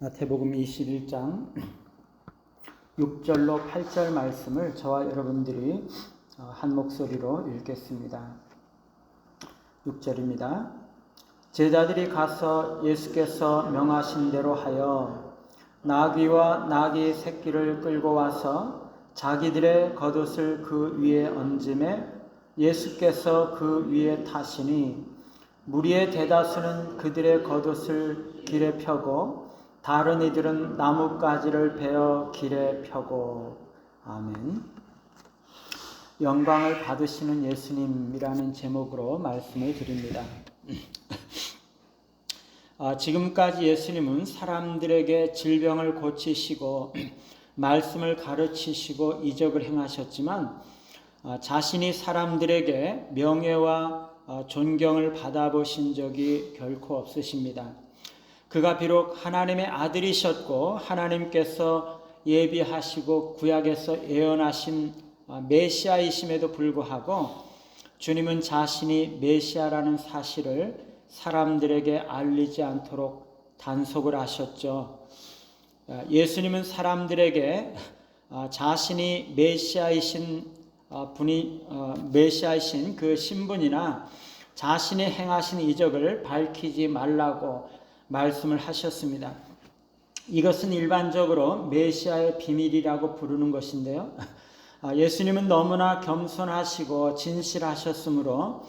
마태복음 21장 6절로 8절 말씀을 저와 여러분들이 한 목소리로 읽겠습니다. 6절입니다. 제자들이 가서 예수께서 명하신 대로 하여 나귀와 나귀 새끼를 끌고 와서 자기들의 겉옷을 그 위에 얹음에 예수께서 그 위에 타시니 무리의 대다수는 그들의 겉옷을 길에 펴고 다른 이들은 나뭇가지를 베어 길에 펴고. 아멘. 영광을 받으시는 예수님이라는 제목으로 말씀을 드립니다. 지금까지 예수님은 사람들에게 질병을 고치시고 말씀을 가르치시고 이적을 행하셨지만 자신이 사람들에게 명예와 존경을 받아보신 적이 결코 없으십니다. 그가 비록 하나님의 아들이셨고 하나님께서 예비하시고 구약에서 예언하신 메시아이심에도 불구하고 주님은 자신이 메시아라는 사실을 사람들에게 알리지 않도록 단속을 하셨죠. 예수님은 사람들에게 자신이 메시아이신 그 신분이나 자신이 행하신 이적을 밝히지 말라고 말씀을 하셨습니다. 이것은 일반적으로 메시아의 비밀이라고 부르는 것인데요. 예수님은 너무나 겸손하시고 진실하셨으므로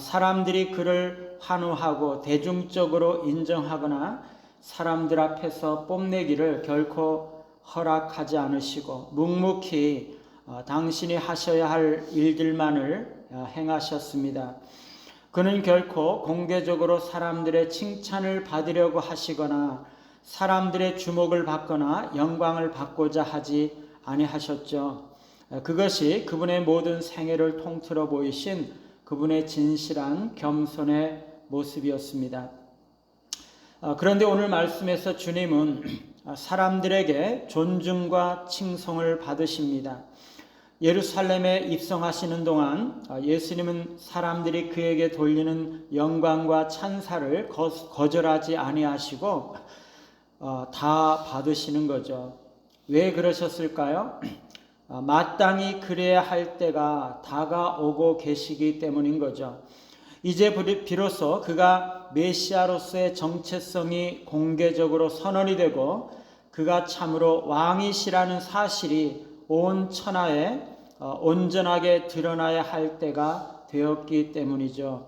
사람들이 그를 환호하고 대중적으로 인정하거나 사람들 앞에서 뽐내기를 결코 허락하지 않으시고 묵묵히 당신이 하셔야 할 일들만을 행하셨습니다. 그는 결코 공개적으로 사람들의 칭찬을 받으려고 하시거나 사람들의 주목을 받거나 영광을 받고자 하지 아니하셨죠. 그것이 그분의 모든 생애를 통틀어 보이신 그분의 진실한 겸손의 모습이었습니다. 그런데 오늘 말씀에서 주님은 사람들에게 존중과 칭송을 받으십니다. 예루살렘에 입성하시는 동안 예수님은 사람들이 그에게 돌리는 영광과 찬사를 거절하지 아니하시고 다 받으시는 거죠. 왜 그러셨을까요? 마땅히 그래야 할 때가 다가오고 계시기 때문인 거죠. 이제 비로소 그가 메시아로서의 정체성이 공개적으로 선언이 되고 그가 참으로 왕이시라는 사실이 온 천하에 온전하게 드러나야 할 때가 되었기 때문이죠.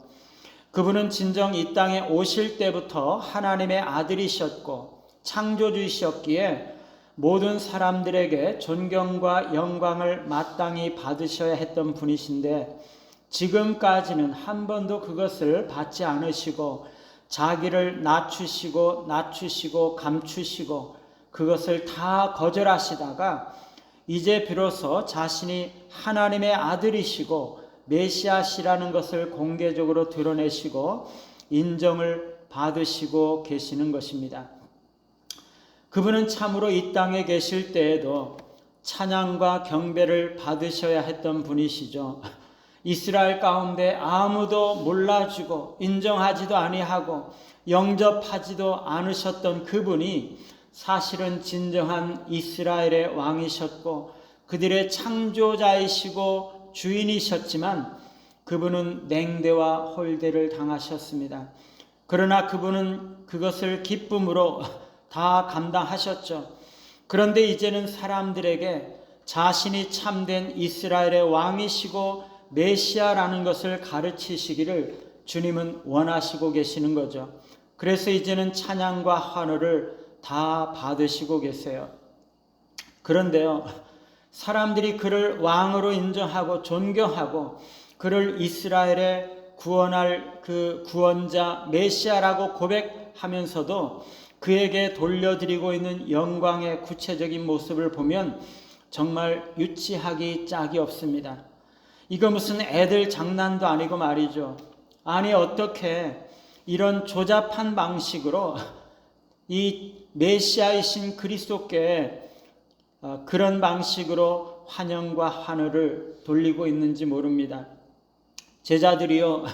그분은 진정 이 땅에 오실 때부터 하나님의 아들이셨고 창조주이셨기에 모든 사람들에게 존경과 영광을 마땅히 받으셔야 했던 분이신데 지금까지는 한 번도 그것을 받지 않으시고 자기를 낮추시고 감추시고 그것을 다 거절하시다가 이제 비로소 자신이 하나님의 아들이시고 메시아시라는 것을 공개적으로 드러내시고 인정을 받으시고 계시는 것입니다. 그분은 참으로 이 땅에 계실 때에도 찬양과 경배를 받으셔야 했던 분이시죠. 이스라엘 가운데 아무도 몰라주고 인정하지도 아니하고 영접하지도 않으셨던 그분이 사실은 진정한 이스라엘의 왕이셨고 그들의 창조자이시고 주인이셨지만 그분은 냉대와 홀대를 당하셨습니다. 그러나 그분은 그것을 기쁨으로 다 감당하셨죠. 그런데 이제는 사람들에게 자신이 참된 이스라엘의 왕이시고 메시아라는 것을 가르치시기를 주님은 원하시고 계시는 거죠. 그래서 이제는 찬양과 환호를 다 받으시고 계세요. 그런데요, 사람들이 그를 왕으로 인정하고 존경하고 그를 이스라엘의 구원할 그 구원자 메시아라고 고백하면서도 그에게 돌려드리고 있는 영광의 구체적인 모습을 보면 정말 유치하기 짝이 없습니다. 이거 무슨 애들 장난도 아니고 말이죠. 아니 어떻게 이런 조잡한 방식으로 이 메시아이신 그리스도께 그런 방식으로 환영과 환호를 돌리고 있는지 모릅니다. 제자들이요,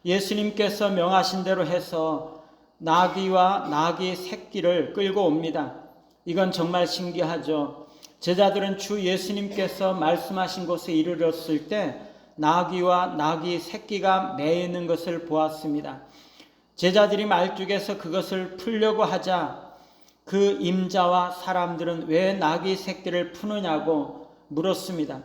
예수님께서 명하신 대로 해서 나귀와 나귀 새끼를 끌고 옵니다. 이건 정말 신기하죠. 제자들은 주 예수님께서 말씀하신 곳에 이르렀을 때 나귀와 나귀 새끼가 매 있는 것을 보았습니다. 제자들이 말뚝에서 그것을 풀려고 하자 그 임자와 사람들은 왜 나귀 새끼를 푸느냐고 물었습니다.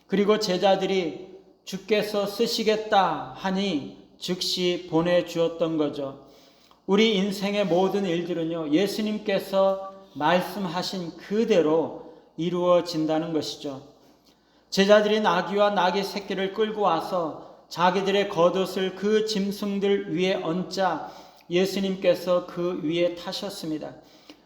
그리고 제자들이 주께서 쓰시겠다 하니 즉시 보내주었던 거죠. 우리 인생의 모든 일들은요, 예수님께서 말씀하신 그대로 이루어진다는 것이죠. 제자들이 나귀와 나귀 새끼를 끌고 와서 자기들의 겉옷을 그 짐승들 위에 얹자 예수님께서 그 위에 타셨습니다.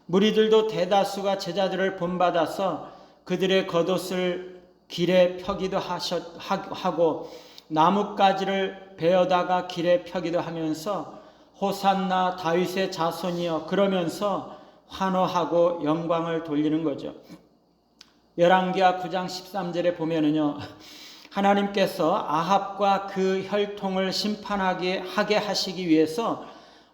무리들도 대다수가 제자들을 본받아서 그들의 겉옷을 길에 펴기도 하고 나뭇가지를 베어다가 길에 펴기도 하면서 호산나 다윗의 자손이여 그러면서 환호하고 영광을 돌리는 거죠. 열왕기하 9장 13절에 보면은요, 하나님께서 아합과 그 혈통을 심판하게 하시기 위해서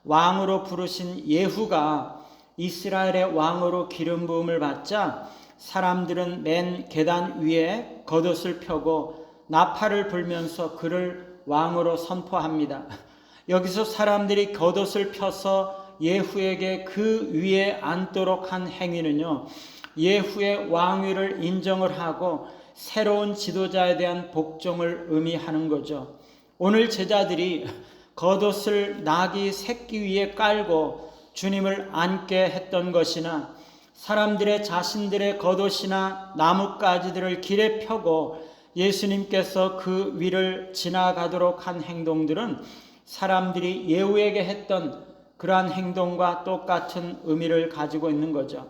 왕으로 부르신 예후가 이스라엘의 왕으로 기름 부음을 받자 사람들은 맨 계단 위에 겉옷을 펴고 나팔을 불면서 그를 왕으로 선포합니다. 여기서 사람들이 겉옷을 펴서 예후에게 그 위에 앉도록 한 행위는요, 예후의 왕위를 인정을 하고 새로운 지도자에 대한 복종을 의미하는 거죠. 오늘 제자들이 겉옷을 나귀 새끼 위에 깔고 주님을 앉게 했던 것이나 사람들의 자신들의 겉옷이나 나뭇가지들을 길에 펴고 예수님께서 그 위를 지나가도록 한 행동들은 사람들이 예후에게 했던 그러한 행동과 똑같은 의미를 가지고 있는 거죠.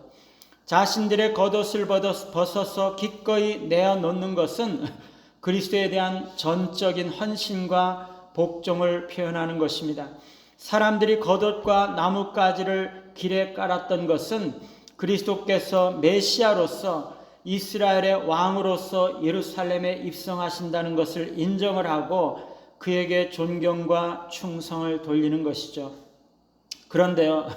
자신들의 겉옷을 벗어서 기꺼이 내어놓는 것은 그리스도에 대한 전적인 헌신과 복종을 표현하는 것입니다. 사람들이 겉옷과 나뭇가지를 길에 깔았던 것은 그리스도께서 메시아로서 이스라엘의 왕으로서 예루살렘에 입성하신다는 것을 인정을 하고 그에게 존경과 충성을 돌리는 것이죠. 그런데요,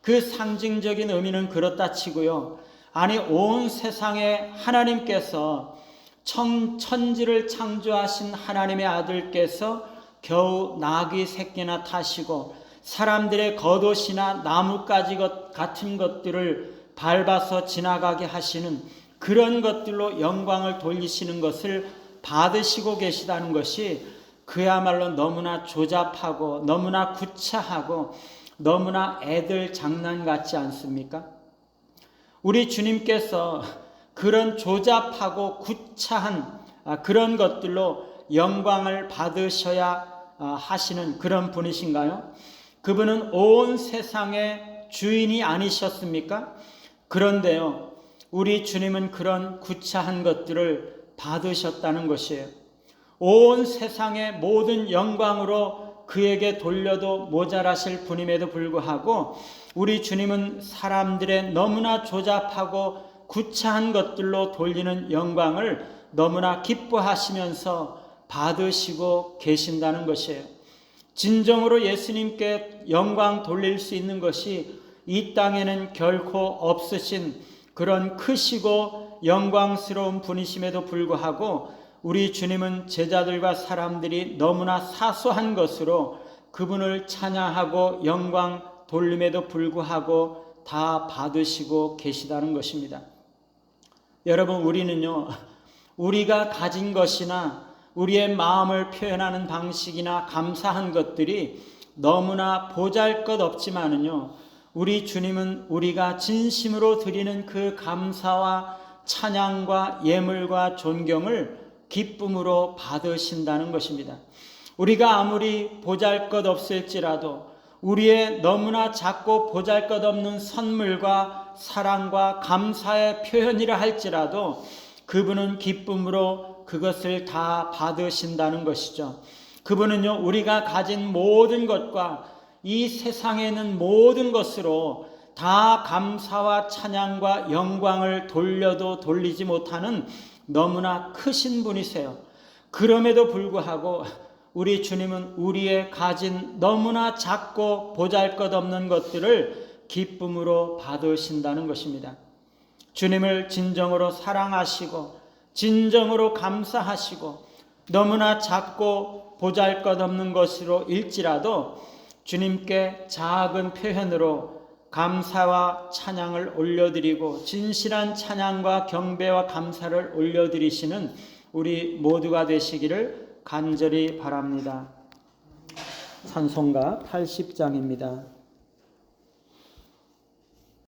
그 상징적인 의미는 그렇다 치고요, 아니 온 세상에 하나님께서 천지를 창조하신 하나님의 아들께서 겨우 나귀 새끼나 타시고 사람들의 겉옷이나 나뭇가지 같은 것들을 밟아서 지나가게 하시는 그런 것들로 영광을 돌리시는 것을 받으시고 계시다는 것이 그야말로 너무나 조잡하고 너무나 구차하고 너무나 애들 장난 같지 않습니까? 우리 주님께서 그런 조잡하고 구차한 그런 것들로 영광을 받으셔야 하시는 그런 분이신가요? 그분은 온 세상의 주인이 아니셨습니까? 그런데요, 우리 주님은 그런 구차한 것들을 받으셨다는 것이에요. 온 세상의 모든 영광으로 그에게 돌려도 모자라실 분임에도 불구하고 우리 주님은 사람들의 너무나 조잡하고 구차한 것들로 돌리는 영광을 너무나 기뻐하시면서 받으시고 계신다는 것이에요. 진정으로 예수님께 영광 돌릴 수 있는 것이 이 땅에는 결코 없으신 그런 크시고 영광스러운 분이심에도 불구하고 우리 주님은 제자들과 사람들이 너무나 사소한 것으로 그분을 찬양하고 영광 돌림에도 불구하고 다 받으시고 계시다는 것입니다. 여러분, 우리는요, 우리가 가진 것이나 우리의 마음을 표현하는 방식이나 감사한 것들이 너무나 보잘것없지만은요, 우리 주님은 우리가 진심으로 드리는 그 감사와 찬양과 예물과 존경을 기쁨으로 받으신다는 것입니다. 우리가 아무리 보잘것없을지라도 우리의 너무나 작고 보잘것없는 선물과 사랑과 감사의 표현이라 할지라도 그분은 기쁨으로 그것을 다 받으신다는 것이죠. 그분은요, 우리가 가진 모든 것과 이 세상에 있는 모든 것으로 다 감사와 찬양과 영광을 돌려도 돌리지 못하는 너무나 크신 분이세요. 그럼에도 불구하고 우리 주님은 우리의 가진 너무나 작고 보잘것없는 것들을 기쁨으로 받으신다는 것입니다. 주님을 진정으로 사랑하시고 진정으로 감사하시고 너무나 작고 보잘것없는 것으로 일지라도 주님께 작은 표현으로 감사와 찬양을 올려드리고 진실한 찬양과 경배와 감사를 올려드리시는 우리 모두가 되시기를 간절히 바랍니다. 찬송가 80장입니다.